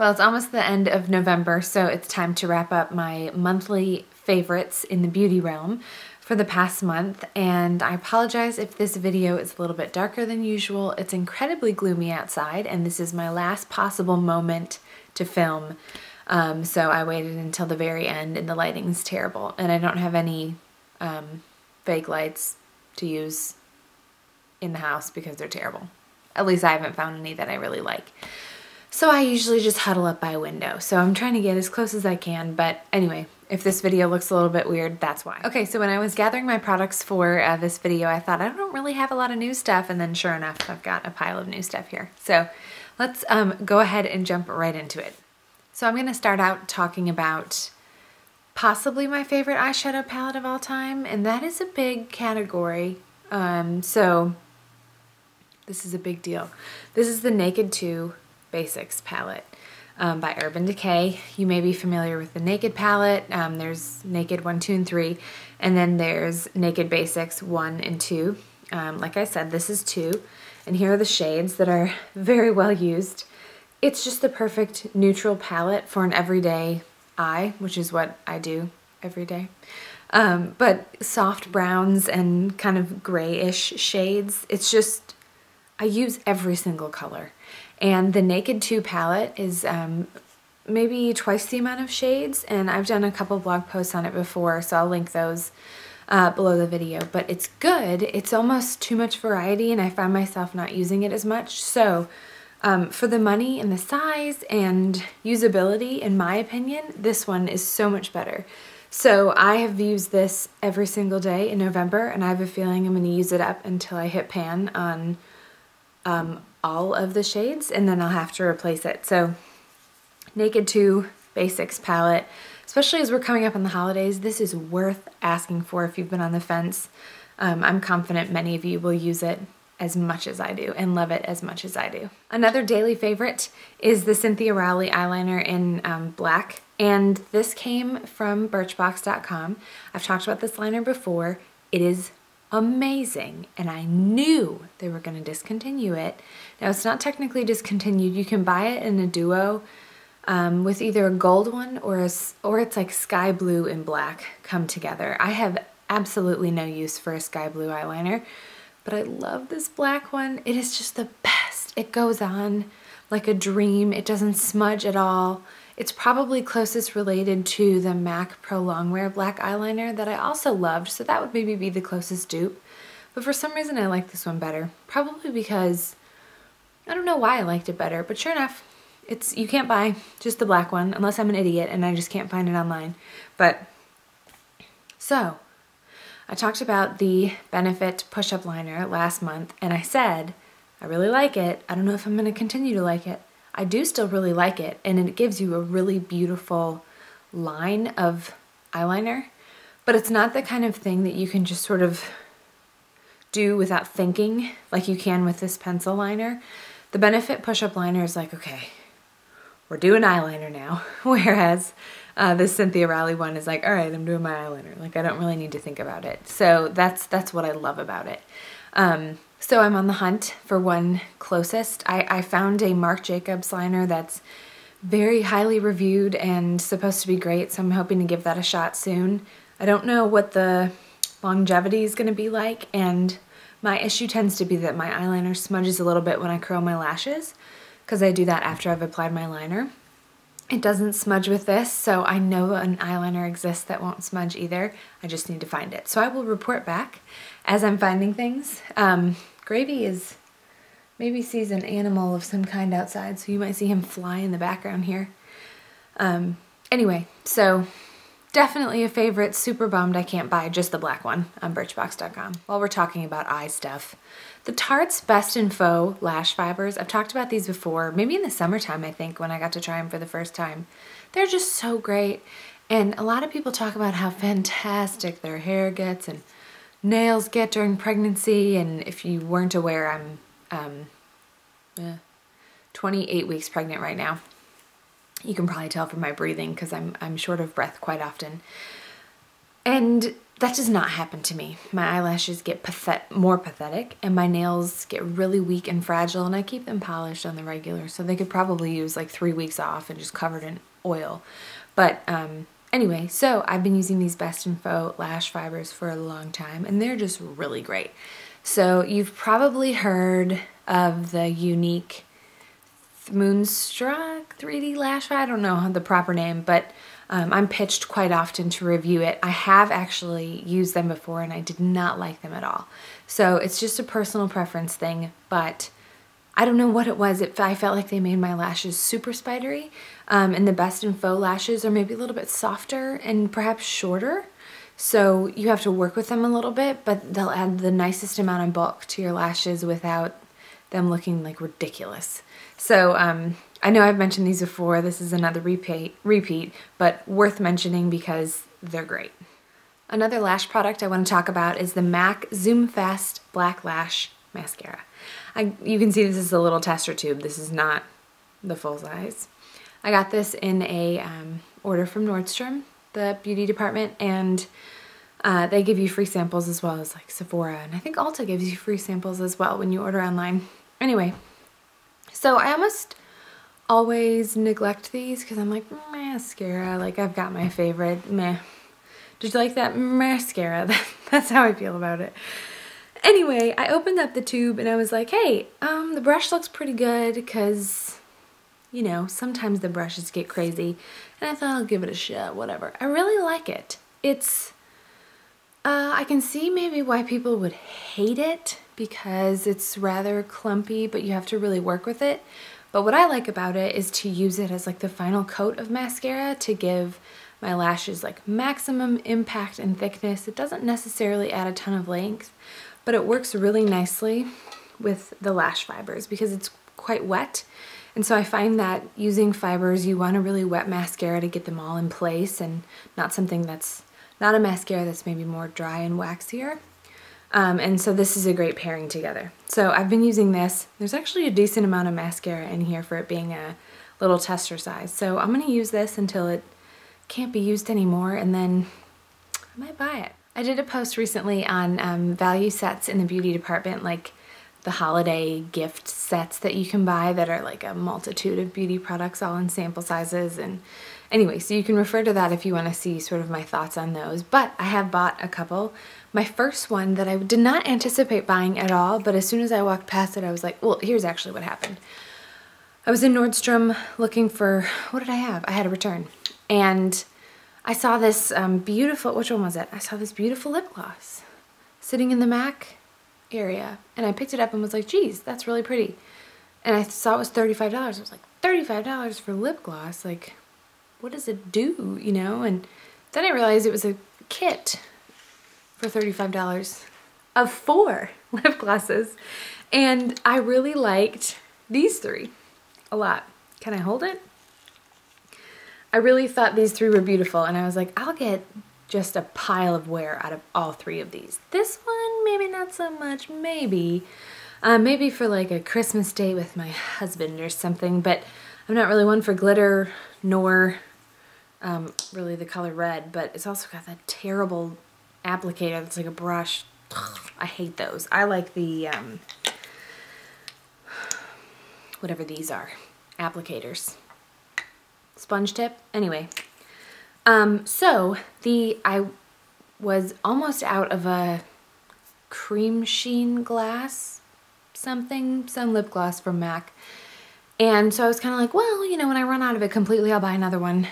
Well, it's almost the end of November, so it's time to wrap up my monthly favorites in the beauty realm for the past month, and I apologize if this video is a little bit darker than usual. It's incredibly gloomy outside, and this is my last possible moment to film, so I waited until the very end, and the lighting's terrible, and I don't have any fake lights to use in the house because they're terrible. At least I haven't found any that I really like. So I usually just huddle up by a window. So I'm trying to get as close as I can, but anyway, if this video looks a little bit weird, that's why. Okay, so when I was gathering my products for this video, I thought I don't really have a lot of new stuff, and then sure enough, I've got a pile of new stuff here. So let's go ahead and jump right into it. So I'm gonna start out talking about possibly my favorite eyeshadow palette of all time, and that is a big category. So this is a big deal. This is the Naked 2 Basics palette by Urban Decay. You may be familiar with the Naked palette. There's Naked 1, 2, and 3, and then there's Naked Basics 1 and 2. Like I said, this is 2, and here are the shades that are very well used. It's just the perfect neutral palette for an everyday eye, which is what I do every day. But soft browns and kind of grayish shades. It's just, I use every single color. And the Naked 2 palette is maybe twice the amount of shades, and I've done a couple blog posts on it before, so I'll link those below the video. But it's good. It's almost too much variety, and I find myself not using it as much. So for the money and the size and usability, in my opinion, this one is so much better. So I have used this every single day in November, and I have a feeling I'm going to use it up until I hit pan on all of the shades, and then I'll have to replace it. So Naked 2 Basics palette, especially as we're coming up on the holidays, this is worth asking for if you've been on the fence. I'm confident many of you will use it as much as I do and love it as much as I do. Another daily favorite is the Cynthia Rowley eyeliner in black, and this came from Birchbox.com. I've talked about this liner before. It is amazing, and I knew they were going to discontinue it. Now, it's not technically discontinued. You can buy it in a duo with either a gold one or it's like sky blue and black come together. I have absolutely no use for a sky blue eyeliner, but I love this black one. It is just the best. It goes on like a dream. It doesn't smudge at all. It's probably closest related to the MAC Pro Longwear black eyeliner that I also loved, so that would maybe be the closest dupe. But for some reason I like this one better. Probably because, I don't know why I liked it better, but sure enough, you can't buy just the black one unless I'm an idiot and I just can't find it online. But, so, I talked about the Benefit push-up liner last month, and I said, I really like it. I don't know if I'm going to continue to like it. I do still really like it, and it gives you a really beautiful line of eyeliner, but it's not the kind of thing that you can just sort of do without thinking like you can with this pencil liner. The Benefit push-up liner is like, okay, we're doing eyeliner now, whereas this Cynthia Rowley one is like, all right, I'm doing my eyeliner. Like, I don't really need to think about it. So that's what I love about it. So I'm on the hunt for one closest. I found a Marc Jacobs liner that's very highly reviewed and supposed to be great, so I'm hoping to give that a shot soon. I don't know what the longevity is going to be like, and my issue tends to be that my eyeliner smudges a little bit when I curl my lashes, because I do that after I've applied my liner. It doesn't smudge with this, so I know an eyeliner exists that won't smudge either. I just need to find it. So I will report back as I'm finding things. Gravy maybe sees an animal of some kind outside, so you might see him fly in the background here. Anyway, so definitely a favorite. Super bummed I can't buy just the black one on Birchbox.com. While we're talking about eye stuff, the Tarte's Best in Faux Lash Fibers, I've talked about these before, maybe in the summertime I think, when I got to try them for the first time. They're just so great, and a lot of people talk about how fantastic their hair gets and nails get during pregnancy, and if you weren't aware, I'm 28 weeks pregnant right now. You can probably tell from my breathing because I'm short of breath quite often. And that does not happen to me. My eyelashes get more pathetic, and my nails get really weak and fragile, and I keep them polished on the regular, so they could probably use like 3 weeks off and just covered in oil. But anyway, so I've been using these Best in Faux lash fibers for a long time, and they're just really great. So you've probably heard of the unique Moonstruck 3D lash fiber. I don't know the proper name, but I'm pitched quite often to review it. I have actually used them before and I did not like them at all. So it's just a personal preference thing, but I don't know what it was. I felt like they made my lashes super spidery, and the Best in Faux lashes are maybe a little bit softer and perhaps shorter. So you have to work with them a little bit, but they'll add the nicest amount of bulk to your lashes without them looking like ridiculous. So I know I've mentioned these before. This is another repeat, but worth mentioning because they're great. Another lash product I want to talk about is the MAC Zoom Fast Black Lash Mascara. You can see this is a little tester tube. This is not the full size. I got this in a order from Nordstrom, the beauty department, and they give you free samples as well as like Sephora, and I think Ulta gives you free samples as well when you order online. Anyway, so I almost always neglect these because I'm like, mascara, like I've got my favorite, meh. Did you like that mascara? That's how I feel about it. Anyway, I opened up the tube and I was like, hey, the brush looks pretty good because, you know, sometimes the brushes get crazy, and I thought I'll give it a shot, whatever. I really like it. It's, I can see maybe why people would hate it because it's rather clumpy, but you have to really work with it. But what I like about it is to use it as like the final coat of mascara to give my lashes like maximum impact and thickness. It doesn't necessarily add a ton of length, but it works really nicely with the lash fibers because it's quite wet. And so I find that using fibers, you want a really wet mascara to get them all in place and not something that's not a mascara that's maybe more dry and waxier. And so this is a great pairing together. So I've been using this. There's actually a decent amount of mascara in here for it being a little tester size. So I'm going to use this until it can't be used anymore, and then I might buy it. I did a post recently on value sets in the beauty department, like the holiday gift sets that you can buy that are like a multitude of beauty products all in sample sizes. And anyway, so you can refer to that if you want to see sort of my thoughts on those. But I have bought a couple. My first one that I did not anticipate buying at all, but as soon as I walked past it, I was like, well, here's actually what happened. I was in Nordstrom looking for, what did I have? I had a return. And I saw this beautiful, which one was it? I saw this beautiful lip gloss sitting in the MAC area. And I picked it up and was like, geez, that's really pretty. And I saw it was $35. I was like, $35 for lip gloss? Like, what does it do, you know? And then I realized it was a kit for $35 of 4 lip glosses. And I really liked these 3 a lot. Can I hold it? I really thought these 3 were beautiful, and I was like, I'll get just a pile of wear out of all 3 of these. This one, maybe not so much, maybe. Maybe for like a Christmas date with my husband or something, but I'm not really one for glitter, nor really the color red, but it's also got that terrible applicator that's like a brush. I hate those. I like the, whatever these are, applicators. Sponge tip. Anyway, so I was almost out of a cream sheen glass, some lip gloss from MAC, and so I was kind of like, well, you know, when I run out of it completely, I'll buy another one.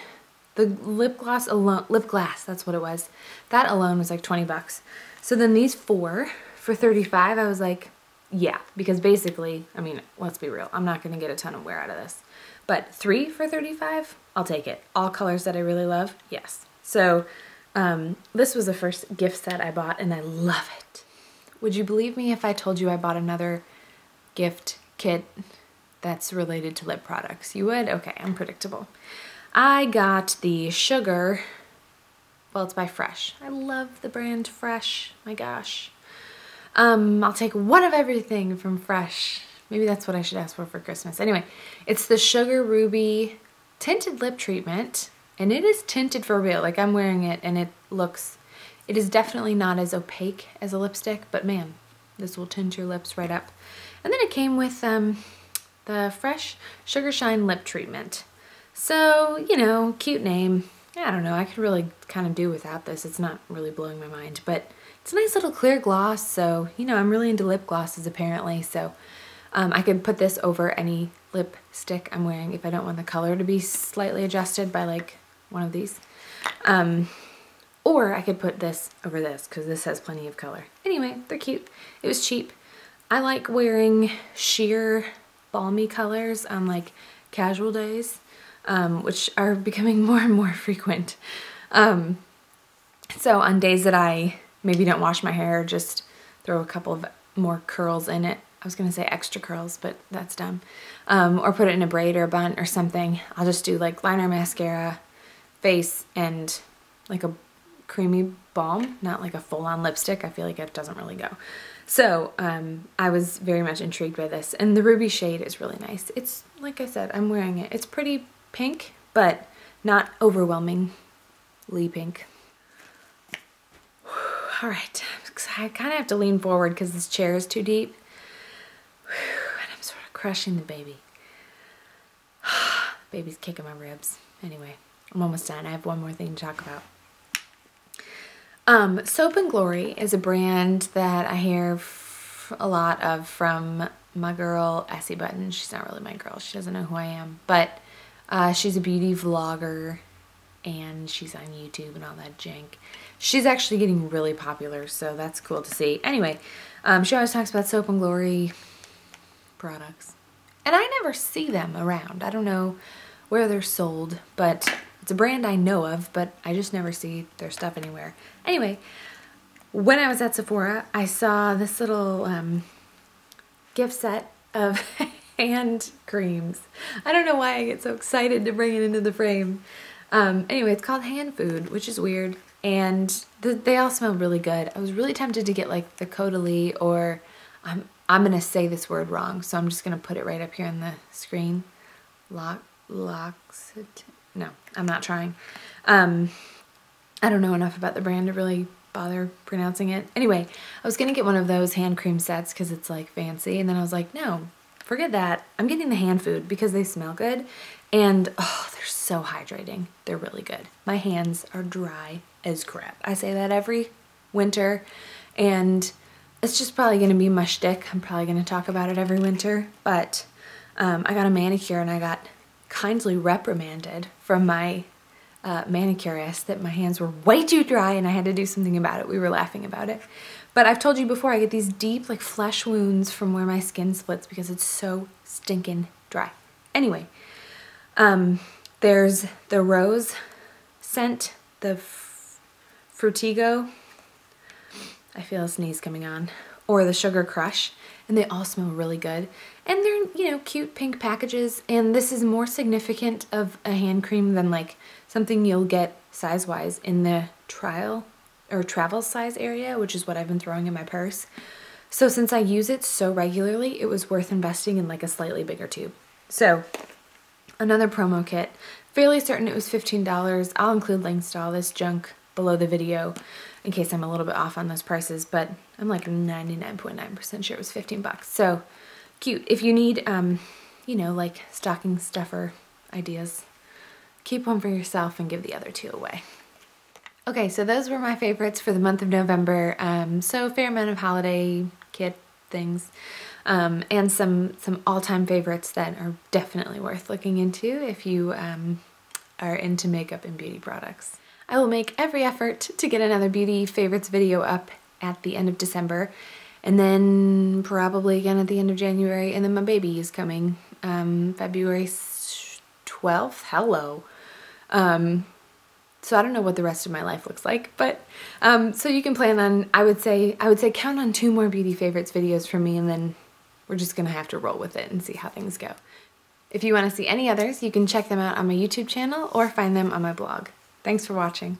The lip gloss alone, that's what it was. That alone was like 20 bucks. So then these 4 for 35, I was like, yeah, because basically, I mean, let's be real, I'm not going to get a ton of wear out of this. But 3 for 35, I'll take it. All colors that I really love, yes. So this was the first gift set I bought, and I love it. Would you believe me if I told you I bought another gift kit that's related to lip products? You would? Okay, I'm predictable. I got the Sugar, well, it's by Fresh. I love the brand Fresh, my gosh. I'll take one of everything from Fresh. Maybe that's what I should ask for Christmas. Anyway, it's the Sugar Ruby Tinted Lip Treatment, and it is tinted for real. Like, I'm wearing it, and it looks It is definitely not as opaque as a lipstick, but man, this will tint your lips right up. And then it came with the Fresh Sugar Shine Lip Treatment. So, you know, cute name. I don't know, I could really kind of do without this. It's not really blowing my mind, but it's a nice little clear gloss, so, you know, I'm really into lip glosses apparently, so I could put this over any lipstick I'm wearing if I don't want the color to be slightly adjusted by like one of these. Or I could put this over this because this has plenty of color. Anyway, they're cute. It was cheap. I like wearing sheer balmy colors on like casual days, which are becoming more and more frequent. So on days that I maybe don't wash my hair, just throw a couple of more curls in it. I was gonna say extra curls, but that's dumb. Or put it in a braid or a bun or something. I'll just do like liner, mascara, face, and like a creamy balm, not like a full-on lipstick. I feel like it doesn't really go. So I was very much intrigued by this, and the ruby shade is really nice. It's, like I said, I'm wearing it. It's pretty pink, but not overwhelmingly pink. All right, I kind of have to lean forward because this chair is too deep. And I'm sort of crushing the baby. Baby's kicking my ribs. Anyway, I'm almost done. I have one more thing to talk about. Soap and Glory is a brand that I hear a lot of from my girl, Essie Button. She's not really my girl. She doesn't know who I am. But she's a beauty vlogger, and she's on YouTube and all that jank. She's actually getting really popular, so that's cool to see. Anyway, she always talks about Soap and Glory products. And I never see them around. I don't know where they're sold, but it's a brand I know of, but I just never see their stuff anywhere. Anyway, when I was at Sephora, I saw this little gift set of hand creams. I don't know why I get so excited to bring it into the frame. Anyway, it's called Hand Food, which is weird, and they all smell really good. I was really tempted to get like the Caudalie, or I'm gonna say this word wrong, so I'm just gonna put it right up here on the screen. No, I'm not trying. I don't know enough about the brand to really bother pronouncing it. Anyway, I was gonna get one of those hand cream sets because it's like fancy, and then I was like, no, forget that. I'm getting the Hand Food because they smell good, and oh, they're so hydrating. They're really good. My hands are dry as crap. I say that every winter, and it's just probably gonna be my shtick. I'm probably gonna talk about it every winter, but I got a manicure and I got kindly reprimanded from my manicurist that my hands were way too dry and I had to do something about it. We were laughing about it. But I've told you before, I get these deep like flesh wounds from where my skin splits because it's so stinking dry. Anyway, there's the rose scent, the Frutigo, I feel a sneeze coming on, or the Sugar Crush, and they all smell really good. And they're, you know, cute pink packages, and this is more significant of a hand cream than like something you'll get size-wise in the trial or travel size area, which is what I've been throwing in my purse. So since I use it so regularly, it was worth investing in like a slightly bigger tube. So another promo kit, fairly certain it was $15. I'll include links to all this junk below the video in case I'm a little bit off on those prices, but I'm like 99.9% sure it was 15 bucks. So cute. If you need, you know, like stocking stuffer ideas, keep one for yourself and give the other two away. Okay, so those were my favorites for the month of November. So a fair amount of holiday kit things, and some all-time favorites that are definitely worth looking into if you are into makeup and beauty products. I will make every effort to get another beauty favorites video up at the end of December, and then probably again at the end of January, and then my baby is coming February 12th. Hello. So I don't know what the rest of my life looks like, but so you can plan on, I would say count on 2 more beauty favorites videos from me, and then we're just gonna have to roll with it and see how things go. If you want to see any others, you can check them out on my YouTube channel or find them on my blog. Thanks for watching.